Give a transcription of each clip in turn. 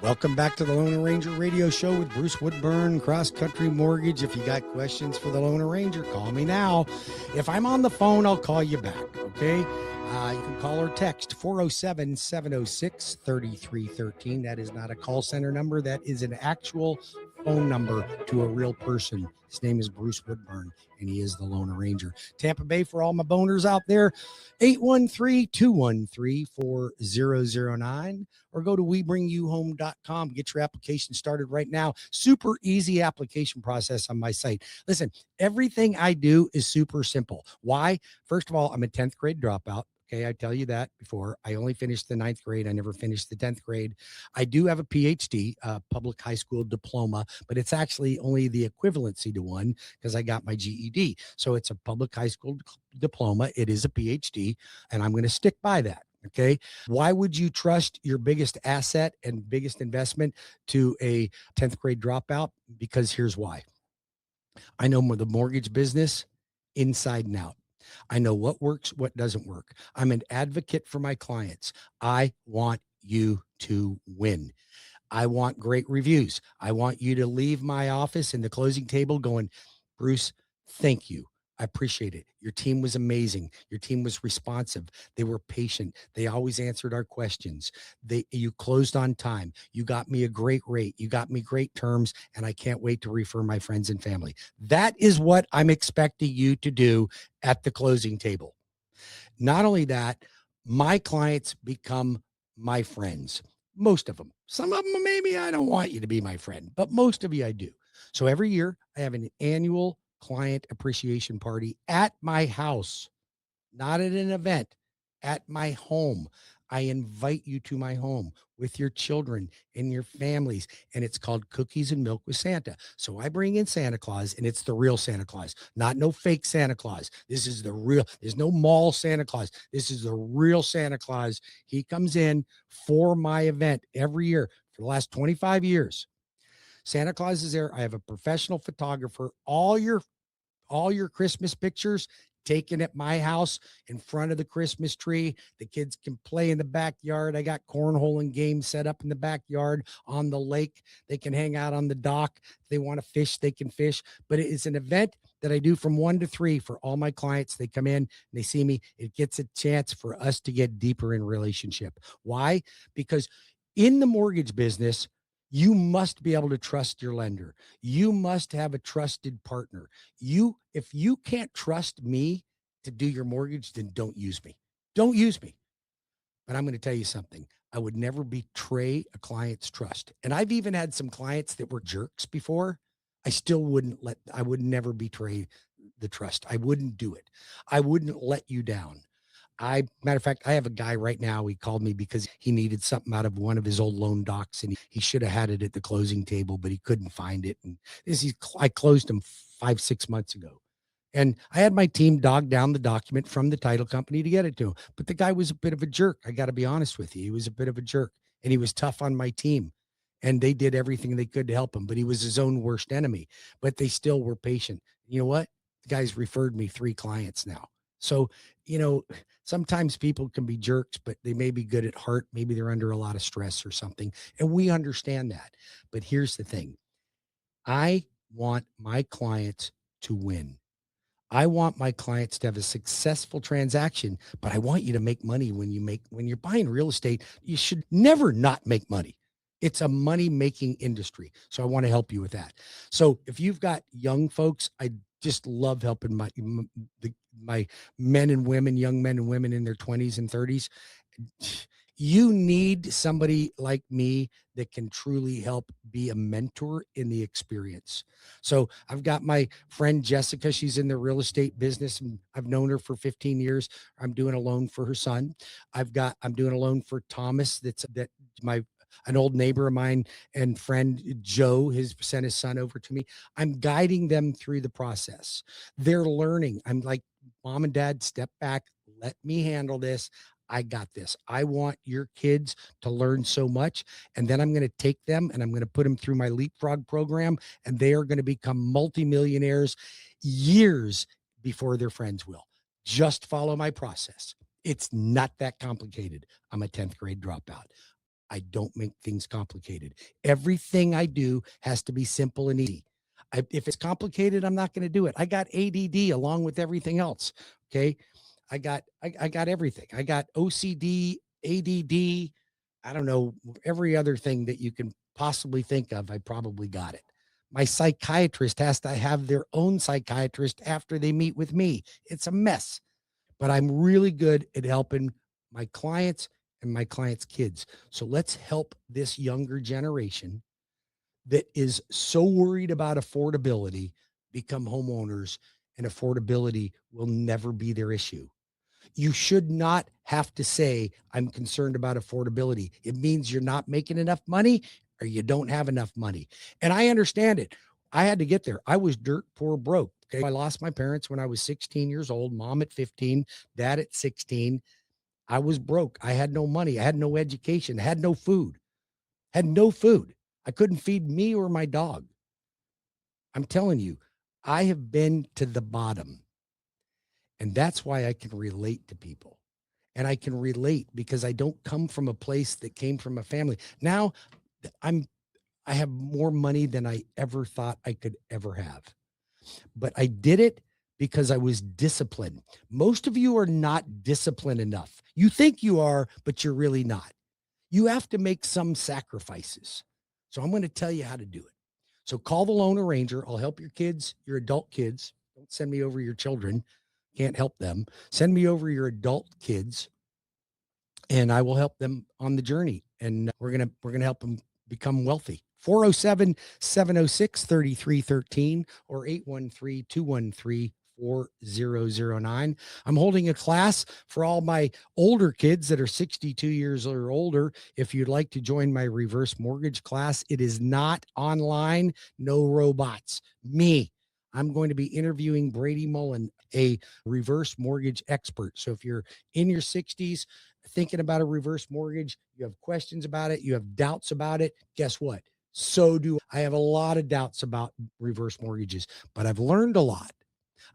Welcome back to the Lone Ranger Radio Show with Bruce Woodburn, Cross Country Mortgage. If you got questions for the Lone Ranger, call me now. If I'm on the phone, I'll call you back, okay? You can call or text 407-706-3313. That is not a call center number. That is an actual phone number to a real person. His name is Bruce Woodburn, and he is the Lone Ranger. Tampa Bay, for all my boners out there, 813-213-4009. Or go to webringyouhome.com. Get your application started right now. Super easy application process on my site. Listen, everything I do is super simple. Why? First of all, I'm a 10th grade dropout. Okay, I tell you that before. I only finished the 9th grade. I never finished the 10th grade. I do have a PhD, public high school diploma, but it's actually only the equivalency to one because I got my GED. So it's a public high school diploma. It is a PhD, and I'm going to stick by that. Okay. Why would you trust your biggest asset and biggest investment to a 10th grade dropout? Because here's why. I know the mortgage business inside and out. I know what works, what doesn't work. I'm an advocate for my clients. I want you to win. I want great reviews. I want you to leave my office in the closing table going, Bruce, thank you. I appreciate it. Your team was amazing. Your team was responsive. They were patient. They always answered our questions. You closed on time. You got me a great rate. You got me great terms, and I can't wait to refer my friends and family. That is what I'm expecting you to do at the closing table. Not only that, my clients become my friends. Most of them. Some of them, maybe I don't want you to be my friend, but most of you I do. So every year I have an annual client appreciation party at my house, not at an event, at my home. I invite you to my home with your children and your families, and it's called Cookies and Milk with Santa. So I bring in Santa Claus, and it's the real Santa Claus, not no fake Santa Claus. This is the real, there's no mall Santa Claus. This is the real Santa Claus. He comes in for my event every year for the last 25 years. Santa Claus is there. I have a professional photographer. All your Christmas pictures taken at my house in front of the Christmas tree. The kids can play in the backyard. I got cornhole and games set up in the backyard on the lake. They can hang out on the dock. If they want to fish, they can fish. But it is an event that I do from 1 to 3 for all my clients. They come in and they see me. It gets a chance for us to get deeper in relationship. Why? Because in the mortgage business, you must be able to trust your lender. You must have a trusted partner. If you can't trust me to do your mortgage, then don't use me. Don't use me. But I'm going to tell you something. I would never betray a client's trust. And I've even had some clients that were jerks before. I would never betray the trust. I wouldn't do it. I wouldn't let you down. Matter of fact, I have a guy right now. He called me because he needed something out of one of his old loan docs, and he should have had it at the closing table, but he couldn't find it. And I closed him 5-6 months ago, and I had my team dog down the document from the title company to get it to him. But the guy was a bit of a jerk. I got to be honest with you. He was a bit of a jerk, and he was tough on my team, and they did everything they could to help him, but he was his own worst enemy, but they still were patient. You know what? The guy's referred me 3 clients now. So, sometimes people can be jerks, but they may be good at heart. Maybe they're under a lot of stress or something. And we understand that. But here's the thing. I want my clients to win. I want my clients to have a successful transaction, but I want you to make money when you're buying real estate. You should never not make money. It's a money-making industry. So I want to help you with that. So if you've got young folks, I just love helping my men and women, young men and women in their 20s and 30s. You need somebody like me that can truly help be a mentor in the experience. So I've got my friend Jessica. She's in the real estate business, and I've known her for 15 years. I'm doing a loan for her son. I'm doing a loan for Thomas. An old neighbor of mine and friend Joe has sent his son over to me. I'm guiding them through the process. They're learning. I'm like, Mom and Dad, step back. Let me handle this. I got this. I want your kids to learn so much. And then I'm going to take them and I'm going to put them through my Leapfrog program, and they are going to become multimillionaires years before their friends will. Just follow my process. It's not that complicated. I'm a 10th grade dropout. I don't make things complicated. Everything I do has to be simple and easy. If it's complicated, I'm not going to do it. I got ADD along with everything else. Okay. I got everything. I got OCD, ADD. I don't know, every other thing that you can possibly think of. I probably got it. My psychiatrist has to have their own psychiatrist after they meet with me. It's a mess, but I'm really good at helping my clients and my clients' kids. So let's help this younger generation that is so worried about affordability become homeowners, and affordability will never be their issue. You should not have to say, I'm concerned about affordability. It means you're not making enough money or you don't have enough money. And I understand it. I had to get there. I was dirt poor broke. Okay. I lost my parents when I was 16 years old, mom at 15, dad at 16. I was broke. I had no money. I had no education, had no food, had no food. I couldn't feed me or my dog. I'm telling you, I have been to the bottom. And that's why I can relate to people. And I can relate because I don't come from a place that came from a family. Now I'm I have more money than I ever thought I could ever have. But I did it because I was disciplined. Most of you are not disciplined enough. You think you are, but you're really not. You have to make some sacrifices. So I'm going to tell you how to do it. So call the loan arranger. I'll help your kids, your adult kids. Don't send me over your children. Can't help them. Send me over your adult kids and I will help them on the journey. And we're gonna help them become wealthy. 407-706-3313 or 813-213-4009. I'm holding a class for all my older kids that are 62 years or older. If you'd like to join my reverse mortgage class, it is not online, no robots. Me. I'm going to be interviewing Brady Mullen, a reverse mortgage expert. So if you're in your 60s, thinking about a reverse mortgage, you have questions about it, you have doubts about it, guess what? So do I. Have a lot of doubts about reverse mortgages, but I've learned a lot.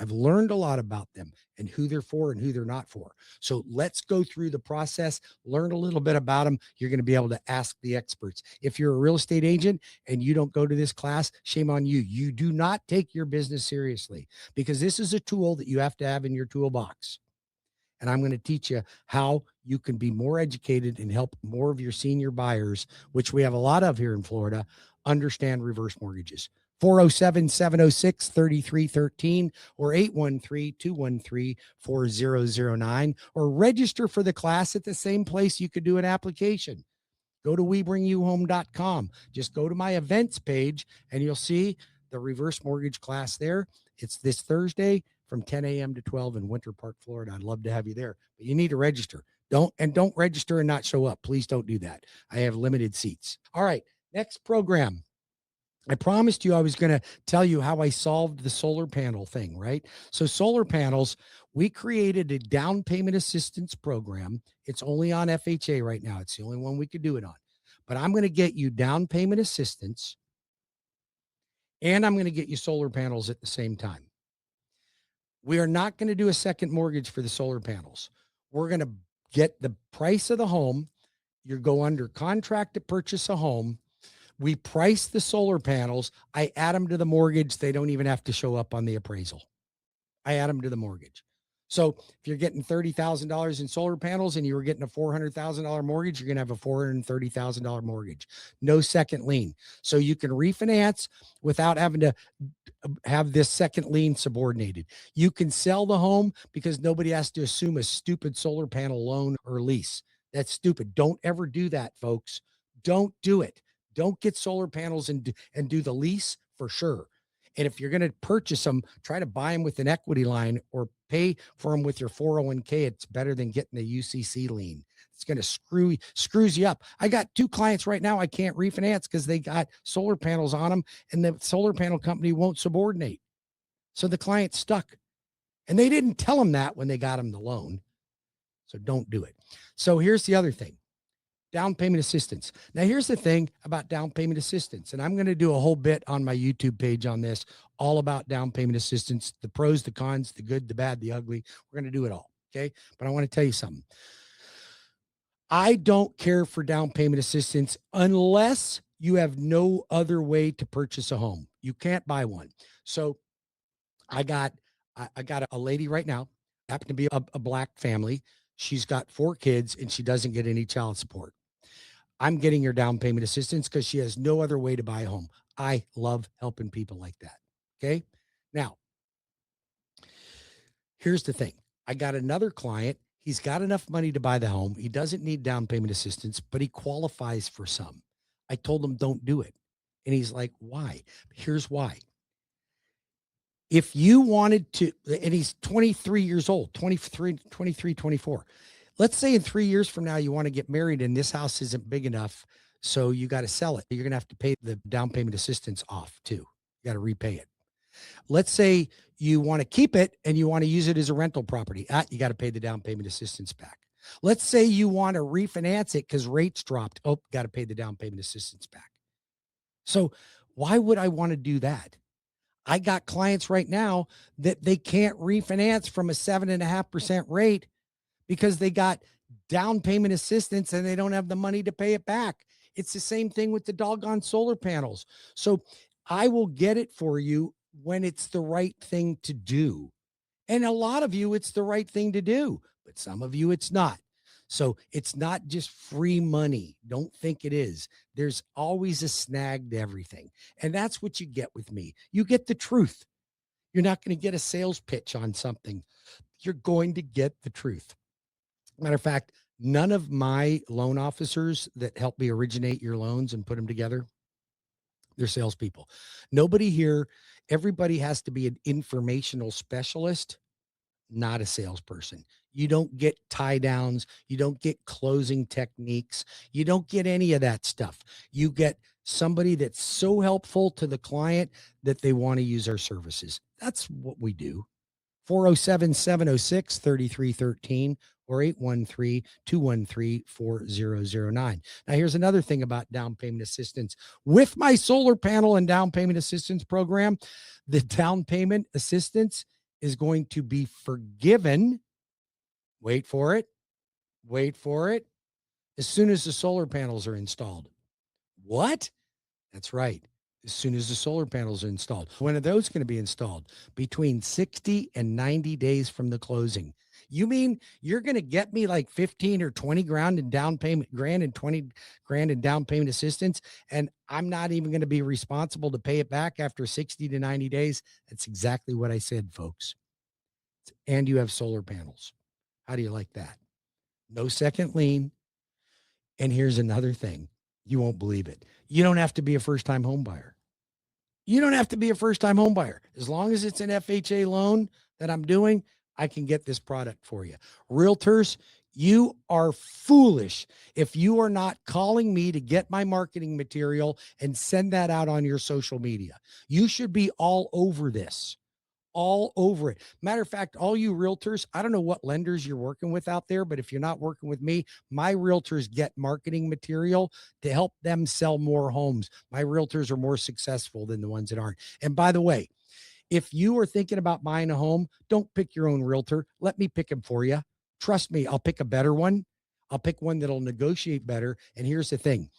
I've learned a lot about them and who they're for and who they're not for. So let's go through the process, learn a little bit about them. You're going to be able to ask the experts. If you're a real estate agent and you don't go to this class, shame on you. You do not take your business seriously because this is a tool that you have to have in your toolbox. And I'm going to teach you how you can be more educated and help more of your senior buyers, which we have a lot of here in Florida, understand reverse mortgages. 407-706-3313 or 813-213-4009 or register for the class at the same place you could do an application. Go to WeBringYouHome.com. Just go to my events page and you'll see the reverse mortgage class there. It's this Thursday from 10 a.m. to 12 in Winter Park, Florida. I'd love to have you there, but you need to register. Don't register and not show up. Please don't do that. I have limited seats. All right, next program. I promised you I was going to tell you how I solved the solar panel thing, right? So solar panels, we created a down payment assistance program. It's only on FHA right now. It's the only one we could do it on. But I'm going to get you down payment assistance and I'm going to get you solar panels at the same time. We are not going to do a second mortgage for the solar panels. We're going to get the price of the home. You go under contract to purchase a home. We price the solar panels. I add them to the mortgage. They don't even have to show up on the appraisal. I add them to the mortgage. So if you're getting $30,000 in solar panels and you were getting a $400,000 mortgage, you're going to have a $430,000 mortgage. No second lien. So you can refinance without having to have this second lien subordinated. You can sell the home because nobody has to assume a stupid solar panel loan or lease. That's stupid. Don't ever do that, folks. Don't do it. Don't get solar panels and do the lease for sure. And if you're going to purchase them, try to buy them with an equity line or pay for them with your 401k. It's better than getting a UCC lien. It's going to screws you up. I got 2 clients right now I can't refinance because they got solar panels on them and the solar panel company won't subordinate. So the client's stuck. And they didn't tell them that when they got them the loan. So don't do it. So here's the other thing. Down payment assistance. Now, here's the thing about down payment assistance, and I'm going to do a whole bit on my YouTube page on this, all about down payment assistance, the pros, the cons, the good, the bad, the ugly. We're going to do it all. Okay. But I want to tell you something. I don't care for down payment assistance unless you have no other way to purchase a home. You can't buy one. So I got I got a lady right now, happen to be a black family. She's got 4 kids and she doesn't get any child support. I'm getting her down payment assistance because she has no other way to buy a home. I love helping people like that. Okay. Now, here's the thing. I got another client. He's got enough money to buy the home. He doesn't need down payment assistance, but he qualifies for some. I told him, don't do it. And he's like, why? Here's why. If you wanted to, and he's 23 years old, 23, 24. Let's say in 3 years from now, you want to get married and this house isn't big enough. So you got to sell it. You're going to have to pay the down payment assistance off too. You got to repay it. Let's say you want to keep it and you want to use it as a rental property. You got to pay the down payment assistance back. Let's say you want to refinance it because rates dropped. Oh, got to pay the down payment assistance back. So why would I want to do that? I got clients right now that they can't refinance from a 7.5% rate because they got down payment assistance and they don't have the money to pay it back. It's the same thing with the doggone solar panels. So I will get it for you when it's the right thing to do. And a lot of you, it's the right thing to do, but some of you, it's not. So it's not just free money. Don't think it is. There's always a snag to everything. And that's what you get with me. You get the truth. You're not going to get a sales pitch on something. You're going to get the truth. Matter of fact, none of my loan officers that help me originate your loans and put them together, they're salespeople. Nobody here, everybody has to be an informational specialist, not a salesperson. You don't get tie downs. You don't get closing techniques. You don't get any of that stuff. You get somebody that's so helpful to the client that they want to use our services. That's what we do. 407-706-3313 or 813-213-4009. Now, here's another thing about down payment assistance. With my solar panel and down payment assistance program, the down payment assistance is going to be forgiven. Wait for it. Wait for it. As soon as the solar panels are installed. What? That's right. As soon as the solar panels are installed. When are those going to be installed? Between 60 and 90 days from the closing. You mean you're going to get me like 15 or 20 grand in down payment, 20 grand in down payment assistance, and I'm not even going to be responsible to pay it back after 60 to 90 days? That's exactly what I said, folks. And you have solar panels. How do you like that? No second lien. And here's another thing. You won't believe it. You don't have to be a first-time home buyer. You don't have to be a first-time home buyer. As long as it's an FHA loan that I'm doing, I can get this product for you. Realtors, you are foolish if you are not calling me to get my marketing material and send that out on your social media. You should be all over this. All over it. Matter of fact, all you realtors, I don't know what lenders you're working with out there, but if you're not working with me, my realtors get marketing material to help them sell more homes. My realtors are more successful than the ones that aren't. And by the way, if you are thinking about buying a home, don't pick your own realtor. Let me pick him for you. Trust me, I'll pick a better one. I'll pick one that'll negotiate better. And here's the thing.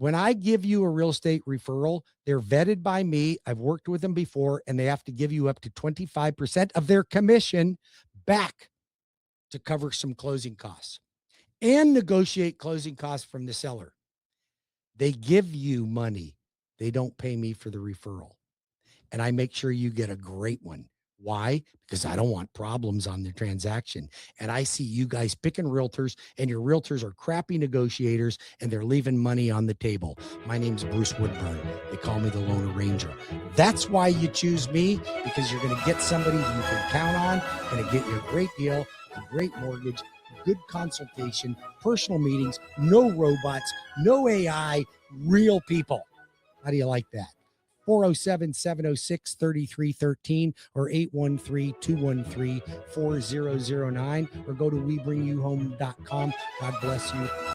When I give you a real estate referral, they're vetted by me. I've worked with them before, and they have to give you up to 25% of their commission back to cover some closing costs and negotiate closing costs from the seller. They give you money. They don't pay me for the referral. And I make sure you get a great one. Why? Because I don't want problems on the transaction. And I see you guys picking realtors, and your realtors are crappy negotiators, and they're leaving money on the table. My name's Bruce Woodburn. They call me the Lone Ranger. That's why you choose me, because you're going to get somebody you can count on, going to get you a great deal, a great mortgage, good consultation, personal meetings, no robots, no AI, real people. How do you like that? 407-706-3313 or 813-213-4009 or go to webringyouhome.com. God bless you.